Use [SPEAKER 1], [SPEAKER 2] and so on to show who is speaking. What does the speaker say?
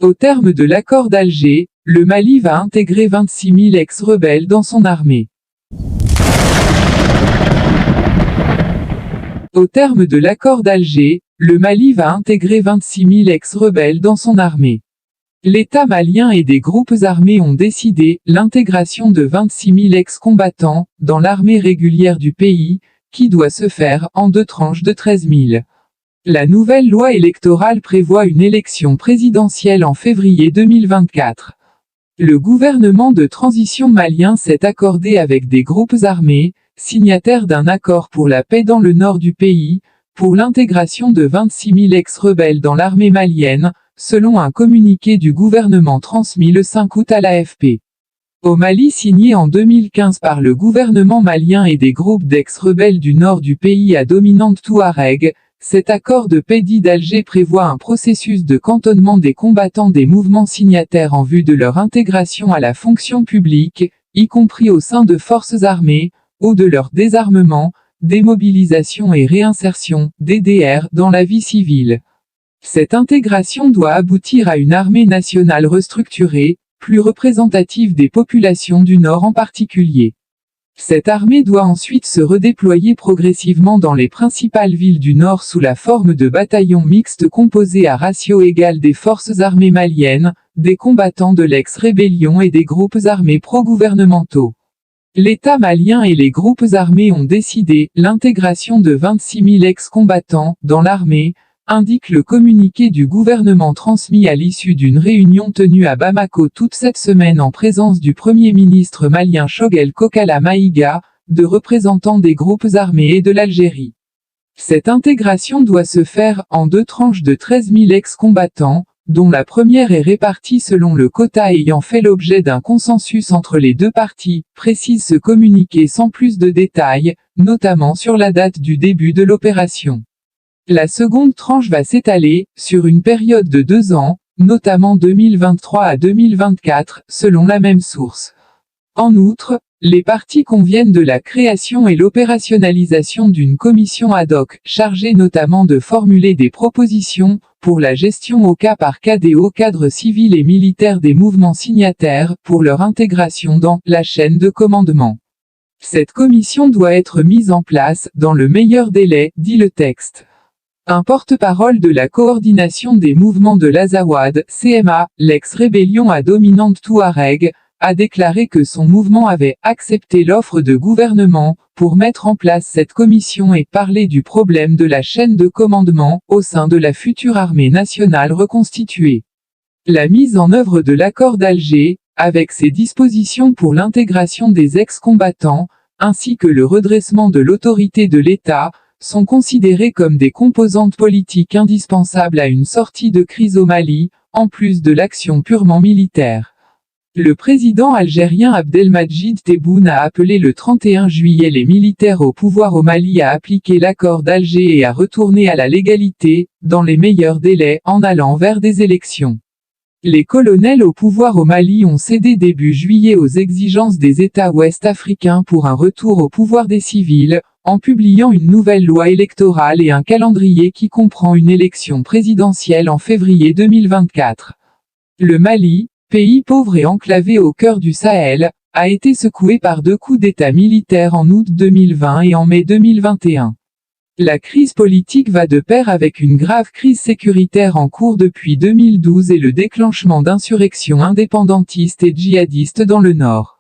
[SPEAKER 1] Au terme de l'accord d'Alger, le Mali va intégrer 26 000 ex-rebelles dans son armée. Au terme de l'accord d'Alger, le Mali va intégrer 26 000 ex-rebelles dans son armée. L'État malien et des groupes armés ont décidé l'intégration de 26 000 ex-combattants dans l'armée régulière du pays, qui doit se faire en 2 tranches de 13 000. La nouvelle loi électorale prévoit une élection présidentielle en février 2024. Le gouvernement de transition malien s'est accordé avec des groupes armés, signataires d'un accord pour la paix dans le nord du pays, pour l'intégration de 26 000 ex-rebelles dans l'armée malienne, selon un communiqué du gouvernement transmis le 5 août à l'AFP. Au Mali, signé en 2015 par le gouvernement malien et des groupes d'ex-rebelles du nord du pays à dominante touareg, cet accord de paix dit d'Alger prévoit un processus de cantonnement des combattants des mouvements signataires en vue de leur intégration à la fonction publique, y compris au sein de forces armées, ou de leur désarmement, démobilisation et réinsertion, DDR, dans la vie civile. Cette intégration doit aboutir à une armée nationale restructurée, plus représentative des populations du Nord en particulier. Cette armée doit ensuite se redéployer progressivement dans les principales villes du Nord sous la forme de bataillons mixtes composés à ratio égal des forces armées maliennes, des combattants de l'ex-rébellion et des groupes armés pro-gouvernementaux. L'État malien et les groupes armés ont décidé l'intégration de 26 000 ex-combattants dans l'armée, indique le communiqué du gouvernement transmis à l'issue d'une réunion tenue à Bamako toute cette semaine en présence du Premier ministre malien Choguel Kokala Maïga, de représentants des groupes armés et de l'Algérie. Cette intégration doit se faire en 2 tranches de 13 000 ex-combattants, dont la première est répartie selon le quota ayant fait l'objet d'un consensus entre les 2 parties, précise ce communiqué sans plus de détails, notamment sur la date du début de l'opération. La seconde tranche va s'étaler sur une période de 2 ans, notamment 2023 à 2024, selon la même source. En outre, les parties conviennent de la création et l'opérationnalisation d'une commission ad hoc, chargée notamment de formuler des propositions pour la gestion au cas par cas des hauts cadres civils et militaires des mouvements signataires, pour leur intégration dans la chaîne de commandement. Cette commission doit être mise en place dans le meilleur délai, dit le texte. Un porte-parole de la coordination des mouvements de l'Azawad, CMA, l'ex-rébellion à dominante touareg, a déclaré que son mouvement avait accepté l'offre de gouvernement pour mettre en place cette commission et parler du problème de la chaîne de commandement au sein de la future armée nationale reconstituée. La mise en œuvre de l'accord d'Alger, avec ses dispositions pour l'intégration des ex-combattants, ainsi que le redressement de l'autorité de l'État, sont considérées comme des composantes politiques indispensables à une sortie de crise au Mali, en plus de l'action purement militaire. Le président algérien Abdelmadjid Tebboune a appelé le 31 juillet les militaires au pouvoir au Mali à appliquer l'accord d'Alger et à retourner à la légalité, dans les meilleurs délais, en allant vers des élections. Les colonels au pouvoir au Mali ont cédé début juillet aux exigences des États ouest-africains pour un retour au pouvoir des civils, en publiant une nouvelle loi électorale et un calendrier qui comprend une élection présidentielle en février 2024. Le Mali, pays pauvre et enclavé au cœur du Sahel, a été secoué par 2 coups d'État militaires en août 2020 et en mai 2021. La crise politique va de pair avec une grave crise sécuritaire en cours depuis 2012 et le déclenchement d'insurrections indépendantistes et djihadistes dans le nord.